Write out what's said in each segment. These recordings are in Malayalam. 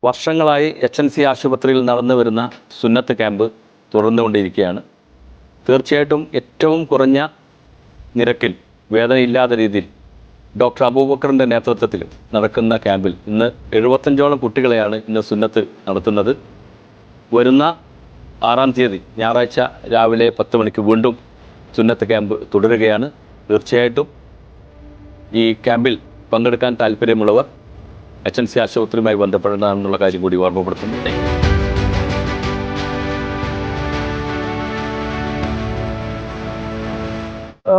വർഷങ്ങളായി HNC ആശുപത്രിയിൽ നടന്നു വരുന്ന സുന്നത്ത് ക്യാമ്പ് തുടർന്നുകൊണ്ടിരിക്കുകയാണ്. തീർച്ചയായിട്ടും ഏറ്റവും കുറഞ്ഞ നിരക്കിൽ വേദനയില്ലാത്ത രീതിയിൽ ഡോക്ടർ അബൂബക്കറിൻ്റെ നേതൃത്വത്തിൽ നടക്കുന്ന ക്യാമ്പിൽ ഇന്ന് 75ഓളം കുട്ടികളെയാണ് ഇന്ന് സുന്നത്ത് നടത്തുന്നത്. വരുന്ന 6-ാം തീയതി ഞായറാഴ്ച രാവിലെ 10 മണിക്ക് വീണ്ടും സുന്നത്ത് ക്യാമ്പ് തുടരുകയാണ്. തീർച്ചയായിട്ടും ഈ ക്യാമ്പിൽ പങ്കെടുക്കാൻ താല്പര്യമുള്ളവർ HNC ആശുപത്രിയുമായി ബന്ധപ്പെടണമെന്നുള്ള കാര്യം കൂടി ഓർമ്മപ്പെടുത്തുന്നുണ്ട്.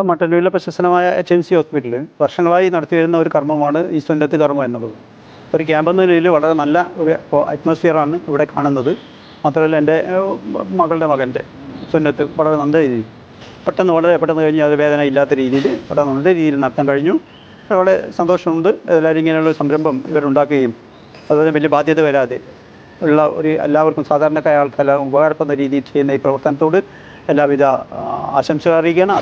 മട്ടന്നൂരിലെ പ്രശസ്തമായ HNC ഹോസ്പിറ്റലിൽ വർഷങ്ങളായി നടത്തിവരുന്ന ഒരു കർമ്മമാണ് ഈ സുന്നത്ത് കർമ്മം എന്നുള്ളത്. ഒരു ക്യാമ്പ് എന്ന നിലയിൽ വളരെ നല്ല ഒരു അറ്റ്മോസ്ഫിയറാണ് ഇവിടെ കാണുന്നത്. മാത്രമല്ല എൻ്റെ മകൻ്റെ സുന്നത്ത് വളരെ നല്ല രീതിയിൽ വളരെ പെട്ടെന്ന് കഴിഞ്ഞ് അത് വേദന ഇല്ലാത്ത രീതിയിൽ വളരെ നല്ല രീതിയിൽ നടത്താൻ കഴിഞ്ഞു. വളരെ സന്തോഷമുണ്ട്. എല്ലാവരും ഇങ്ങനെയുള്ള സംരംഭം ഇവരുണ്ടാക്കുകയും അതുപോലെ വലിയ ബാധ്യത വരാതെ ഉള്ള ഒരു എല്ലാവർക്കും സാധാരണക്കായ ആൾക്കെല്ലാം ഉപകാരപ്പെടുന്ന രീതിയിൽ ചെയ്യുന്ന ഈ പ്രവർത്തനത്തോട് എല്ലാവിധ ആശംസകൾ അറിയിക്കുകയാണ്.